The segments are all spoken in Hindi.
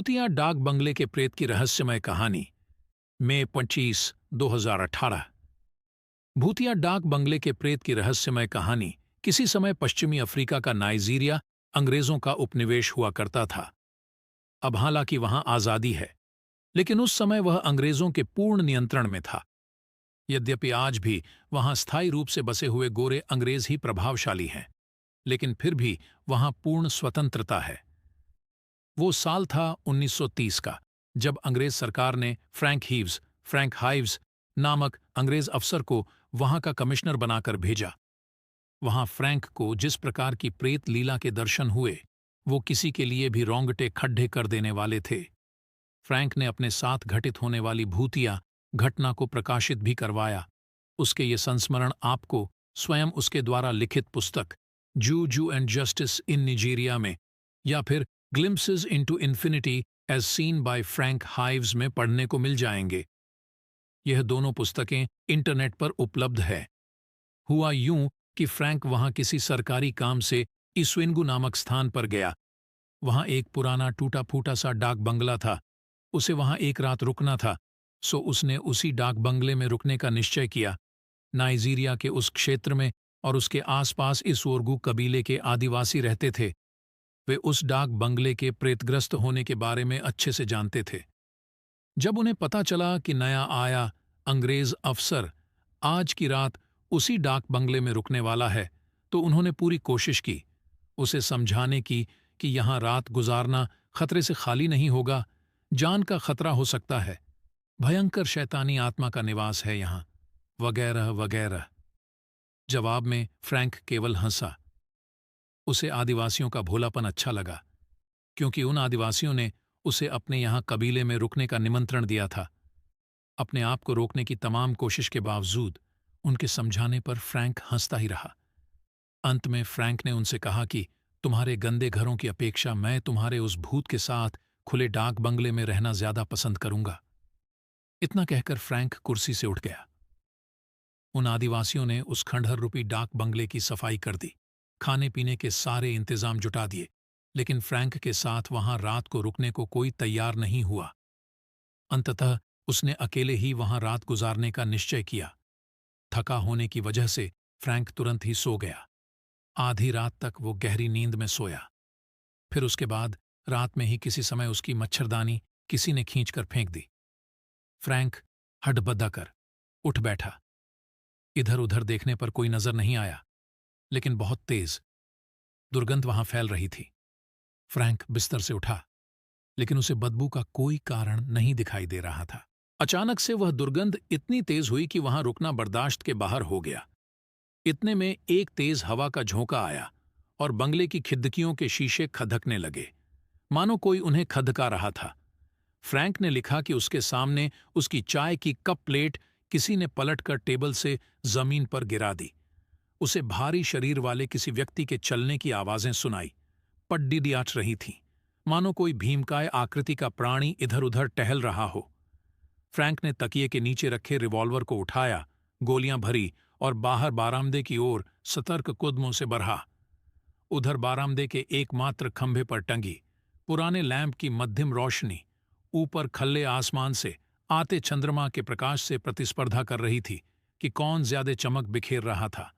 भूतिया डाक बंगले के प्रेत की रहस्यमय कहानी। मई 25, 2018। भूतिया डाक बंगले के प्रेत की रहस्यमय कहानी। किसी समय पश्चिमी अफ्रीका का नाइजीरिया अंग्रेजों का उपनिवेश हुआ करता था। अब हालांकि वहां आजादी है, लेकिन उस समय वह अंग्रेजों के पूर्ण नियंत्रण में था। यद्यपि आज भी वहां स्थायी रूप से बसे हुए गोरे अंग्रेज ही प्रभावशाली हैं, लेकिन फिर भी वहां पूर्ण स्वतंत्रता है। वो साल था 1930 का, जब अंग्रेज सरकार ने फ्रैंक हाइव्स नामक अंग्रेज अफसर को वहां का कमिश्नर बनाकर भेजा। वहां फ्रैंक को जिस प्रकार की प्रेत लीला के दर्शन हुए, वो किसी के लिए भी रोंगटे खड्डे कर देने वाले थे। फ्रैंक ने अपने साथ घटित होने वाली भूतिया घटना को प्रकाशित भी करवाया। उसके ये संस्मरण आपको स्वयं उसके द्वारा लिखित पुस्तक जू एंड जस्टिस इन निजीरिया में, या फिर glimpses into infinity as seen by Frank Hives में पढ़ने को मिल जाएंगे। यह दोनों पुस्तकें इंटरनेट पर उपलब्ध है। हुआ यूं कि फ्रैंक वहां किसी सरकारी काम से इस्विंगू नामक स्थान पर गया। वहां एक पुराना टूटा फूटा सा डाक बंगला था। उसे वहां एक रात रुकना था, सो उसने उसी डाक बंगले में रुकने का निश्चय किया। नाइजीरिया के उस क्षेत्र में और उसके आसपास इसवोर्गू कबीले के आदिवासी रहते थे। वे उस डाक बंगले के प्रेतग्रस्त होने के बारे में अच्छे से जानते थे। जब उन्हें पता चला कि नया आया अंग्रेज अफसर आज की रात उसी डाक बंगले में रुकने वाला है, तो उन्होंने पूरी कोशिश की उसे समझाने की कि यहां रात गुजारना खतरे से खाली नहीं होगा, जान का खतरा हो सकता है, भयंकर शैतानी आत्मा का निवास है यहां, वगैरह वगैरह। जवाब में फ्रैंक केवल हंसा। उसे आदिवासियों का भोलापन अच्छा लगा, क्योंकि उन आदिवासियों ने उसे अपने यहां कबीले में रुकने का निमंत्रण दिया था। अपने आप को रोकने की तमाम कोशिश के बावजूद उनके समझाने पर फ्रैंक हंसता ही रहा। अंत में फ्रैंक ने उनसे कहा कि तुम्हारे गंदे घरों की अपेक्षा मैं तुम्हारे उस भूत के साथ खुले डाक बंगले में रहना ज्यादा पसंद करूंगा। इतना कहकर फ्रैंक कुर्सी से उठ गया। उन आदिवासियों ने उस खंडहर रूपी डाक बंगले की सफाई कर दी, खाने पीने के सारे इंतजाम जुटा दिए, लेकिन फ्रैंक के साथ वहां रात को रुकने को कोई तैयार नहीं हुआ। अंततः उसने अकेले ही वहां रात गुजारने का निश्चय किया। थका होने की वजह से फ्रैंक तुरंत ही सो गया। आधी रात तक वो गहरी नींद में सोया। फिर उसके बाद रात में ही किसी समय उसकी मच्छरदानी किसी ने खींचकर फेंक दी। फ्रैंक हडबड्डा कर उठ बैठा। इधर उधर देखने पर कोई नजर नहीं आया, लेकिन बहुत तेज दुर्गंध वहां फैल रही थी। फ्रैंक बिस्तर से उठा, लेकिन उसे बदबू का कोई कारण नहीं दिखाई दे रहा था। अचानक से वह दुर्गंध इतनी तेज हुई कि वहां रुकना बर्दाश्त के बाहर हो गया। इतने में एक तेज हवा का झोंका आया और बंगले की खिड़कियों के शीशे खदकने लगे, मानो कोई उन्हें खदका रहा था। फ्रैंक ने लिखा कि उसके सामने उसकी चाय की कप प्लेट किसी ने पलटकर टेबल से जमीन पर गिरा दी। उसे भारी शरीर वाले किसी व्यक्ति के चलने की आवाजें सुनाई, पड्डीडियाट रही थीं, मानो कोई भीमकाय आकृति का प्राणी इधर उधर टहल रहा हो। फ्रैंक ने तकिए के नीचे रखे रिवॉल्वर को उठाया, गोलियां भरी और बाहर बारामदे की ओर सतर्क कदमों से बढ़ा। उधर बारामदे के एकमात्र खंभे पर टंगी पुराने लैंप की मध्यम रोशनी ऊपर खल्ले आसमान से आते चंद्रमा के प्रकाश से प्रतिस्पर्धा कर रही थी कि कौन ज्यादा चमक बिखेर रहा था।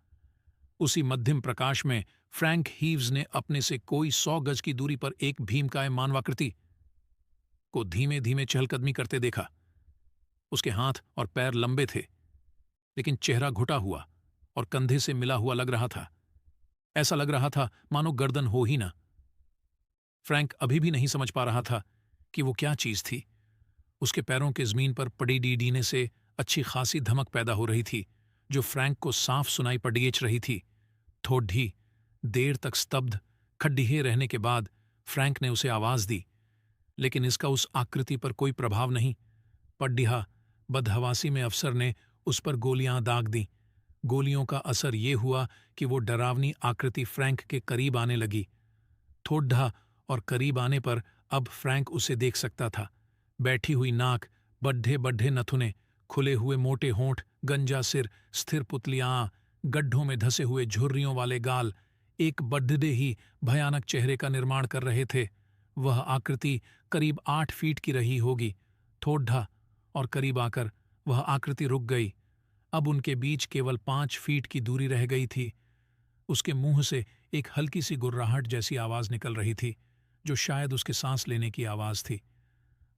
उसी मध्यम प्रकाश में फ्रैंक हीव्स ने अपने से कोई 100 गज की दूरी पर एक भीमकाय मानवाकृति को धीमे धीमे चहलकदमी करते देखा। उसके हाथ और पैर लंबे थे, लेकिन चेहरा घुटा हुआ और कंधे से मिला हुआ लग रहा था। ऐसा लग रहा था मानो गर्दन हो ही ना। फ्रैंक अभी भी नहीं समझ पा रहा था कि वो क्या चीज थी। उसके पैरों के जमीन पर पड़ी डीडीने से अच्छी खासी धमक पैदा हो रही थी, जो फ्रैंक को साफ सुनाई पड़ीच रही थी। थोड़ी देर तक स्तब्ध खड्डीहे रहने के बाद फ्रैंक ने उसे आवाज दी, लेकिन इसका उस आकृति पर कोई प्रभाव नहीं। पड्डीहा बदहवासी में अफसर ने उस पर गोलियां दाग दी। गोलियों का असर ये हुआ कि वो डरावनी आकृति फ्रैंक के करीब आने लगी। थोड़ा और करीब आने पर अब फ्रैंक उसे देख सकता था। बैठी हुई नाक, बड्ढे बड्ढे नथुने, खुले हुए मोटे होंठ, गंजा सिर, स्थिर पुतलियां, गड्ढों में धसे हुए झुर्रियों वाले गाल एक बड्ढे ही भयानक चेहरे का निर्माण कर रहे थे। वह आकृति करीब 8 फीट की रही होगी। थोड़ा और करीब आकर वह आकृति रुक गई। अब उनके बीच केवल 5 फीट की दूरी रह गई थी। उसके मुंह से एक हल्की सी गुर्राहट जैसी आवाज निकल रही थी, जो शायद उसके सांस लेने की आवाज थी।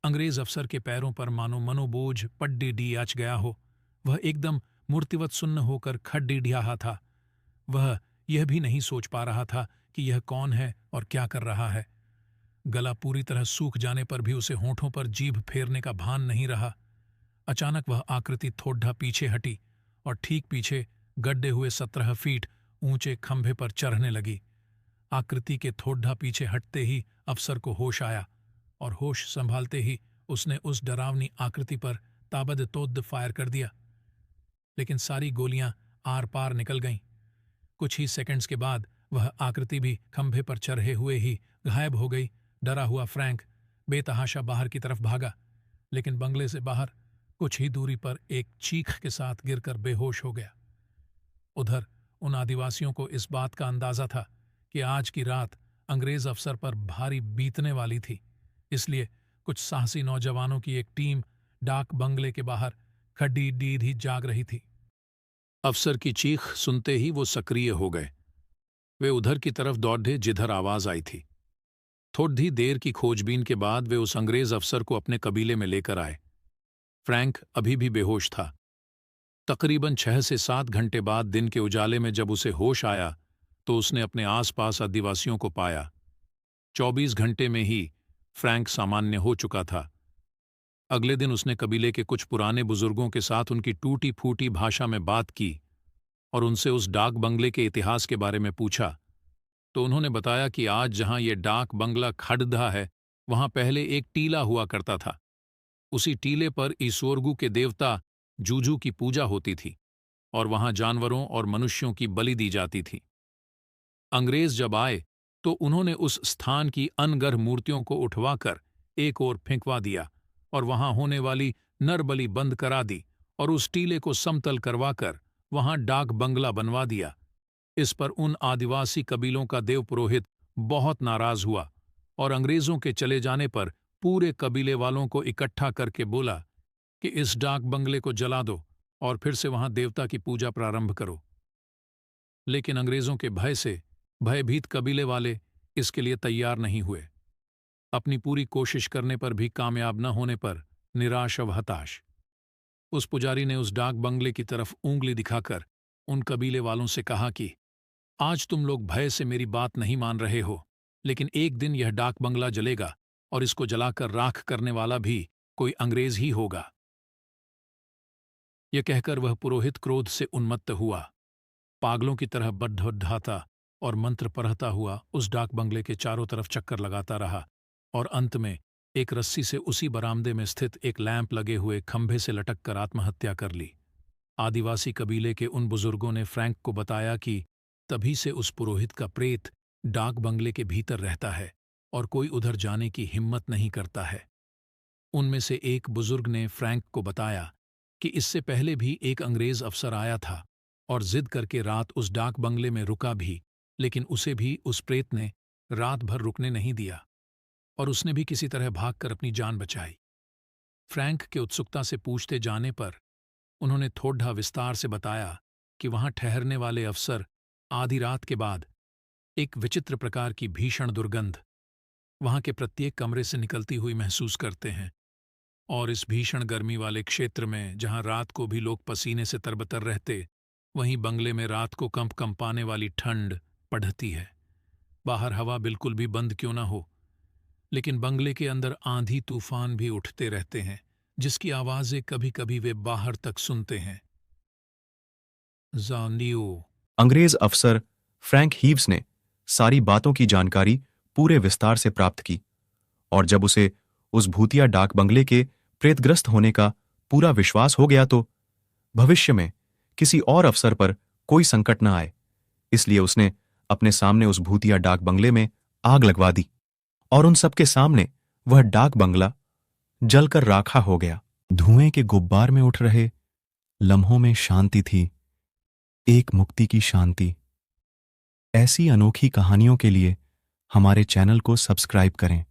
अंग्रेज अफसर के पैरों पर मानो मनोबोझ पड्डी डी आच गया हो। वह एकदम मूर्तिवत सुन्न होकर खड़ीढ़िया था। वह यह भी नहीं सोच पा रहा था कि यह कौन है और क्या कर रहा है। गला पूरी तरह सूख जाने पर भी उसे होठों पर जीभ फेरने का भान नहीं रहा। अचानक वह आकृति थोड़ा पीछे हटी और ठीक पीछे गड्ढे हुए 17 फीट ऊंचे खंभे पर चढ़ने लगी। आकृति के थोड़ा पीछे हटते ही अफसर को होश आया और होश संभालते ही उसने उस डरावनी आकृति पर ताबड़तोड़ फायर कर दिया। लेकिन सारी गोलियां आर पार निकल गईं। कुछ ही सेकंड्स के बाद वह आकृति भी खंभे पर चढ़े हुए ही गायब हो गई। डरा हुआ फ्रैंक बेतहाशा बाहर की तरफ भागा, लेकिन बंगले से बाहर कुछ ही दूरी पर एक चीख के साथ गिरकर बेहोश हो गया। उधर उन आदिवासियों को इस बात का अंदाजा था कि आज की रात अंग्रेज अफसर पर भारी बीतने वाली थी, इसलिए कुछ साहसी नौजवानों की एक टीम डाक बंगले के बाहर खड्डी डीढ़ी जाग रही थी। अफसर की चीख सुनते ही वो सक्रिय हो गए। वे उधर की तरफ दौड़े जिधर आवाज आई थी। थोड़ी देर की खोजबीन के बाद वे उस अंग्रेज अफसर को अपने कबीले में लेकर आए। फ्रैंक अभी भी बेहोश था। तकरीबन 6 से 7 घंटे बाद दिन के उजाले में जब उसे होश आया तो उसने अपने आसपास आदिवासियों को पाया। 24 घंटे में ही फ्रैंक सामान्य हो चुका था। अगले दिन उसने कबीले के कुछ पुराने बुजुर्गों के साथ उनकी टूटी फूटी भाषा में बात की और उनसे उस डाक बंगले के इतिहास के बारे में पूछा। तो उन्होंने बताया कि आज जहां ये डाक बंगला खड़दा है, वहां पहले एक टीला हुआ करता था। उसी टीले पर ईश्वरगु के देवता जूजू की पूजा होती थी और वहां जानवरों और मनुष्यों की बलि दी जाती थी। अंग्रेज जब आए तो उन्होंने उस स्थान की अनगढ़ मूर्तियों को उठवाकर एक ओर फेंकवा दिया और वहां होने वाली नरबली बंद करा दी और उस टीले को समतल करवाकर वहां डाक बंगला बनवा दिया। इस पर उन आदिवासी कबीलों का देव पुरोहित बहुत नाराज हुआ और अंग्रेजों के चले जाने पर पूरे कबीले वालों को इकट्ठा करके बोला कि इस डाक बंगले को जला दो और फिर से वहां देवता की पूजा प्रारंभ करो। लेकिन अंग्रेजों के भय से भयभीत कबीले वाले इसके लिए तैयार नहीं हुए। अपनी पूरी कोशिश करने पर भी कामयाब न होने पर निराश व हताश उस पुजारी ने उस डाक बंगले की तरफ ऊंगली दिखाकर उन कबीले वालों से कहा कि आज तुम लोग भय से मेरी बात नहीं मान रहे हो, लेकिन एक दिन यह डाक बंगला जलेगा और इसको जलाकर राख करने वाला भी कोई अंग्रेज ही होगा। यह कहकर वह पुरोहित क्रोध से उन्मत्त हुआ। पागलों की तरह बड्ढाता और मंत्र पढ़ता हुआ उस डाक बंगले के चारों तरफ चक्कर लगाता रहा और अंत में एक रस्सी से उसी बरामदे में स्थित एक लैंप लगे हुए खंभे से लटक कर आत्महत्या कर ली। आदिवासी कबीले के उन बुजुर्गों ने फ्रैंक को बताया कि तभी से उस पुरोहित का प्रेत डाक बंगले के भीतर रहता है और कोई उधर जाने की हिम्मत नहीं करता है। उनमें से एक बुजुर्ग ने फ्रैंक को बताया कि इससे पहले भी एक अंग्रेज अफसर आया था और जिद करके रात उस डाक बंगले में रुका भी, लेकिन उसे भी उस प्रेत ने रात भर रुकने नहीं दिया और उसने भी किसी तरह भागकर अपनी जान बचाई। फ्रैंक के उत्सुकता से पूछते जाने पर उन्होंने थोड़ा विस्तार से बताया कि वहां ठहरने वाले अफसर आधी रात के बाद एक विचित्र प्रकार की भीषण दुर्गंध वहां के प्रत्येक कमरे से निकलती हुई महसूस करते हैं और इस भीषण गर्मी वाले क्षेत्र में जहां रात को भी लोग पसीने से तरबतर रहते, वहीं बंगले में रात को कंपाने वाली ठंड पड़ती है। बाहर हवा बिल्कुल भी बंद क्यों न हो, लेकिन बंगले के अंदर आंधी तूफान भी उठते रहते हैं, जिसकी आवाजें कभी कभी वे बाहर तक सुनते हैं। अंग्रेज अफसर फ्रैंक हीव्स ने सारी बातों की जानकारी पूरे विस्तार से प्राप्त की और जब उसे उस भूतिया डाक बंगले के प्रेतग्रस्त होने का पूरा विश्वास हो गया तो भविष्य में किसी और अफसर पर कोई संकट न आए, इसलिए उसने अपने सामने उस भूतिया डाक बंगले में आग लगवा दी और उन सबके सामने वह डाक बंगला जलकर राखा हो गया। धुएं के गुब्बार में उठ रहे लम्हों में शांति थी, एक मुक्ति की शांति। ऐसी अनोखी कहानियों के लिए हमारे चैनल को सब्सक्राइब करें।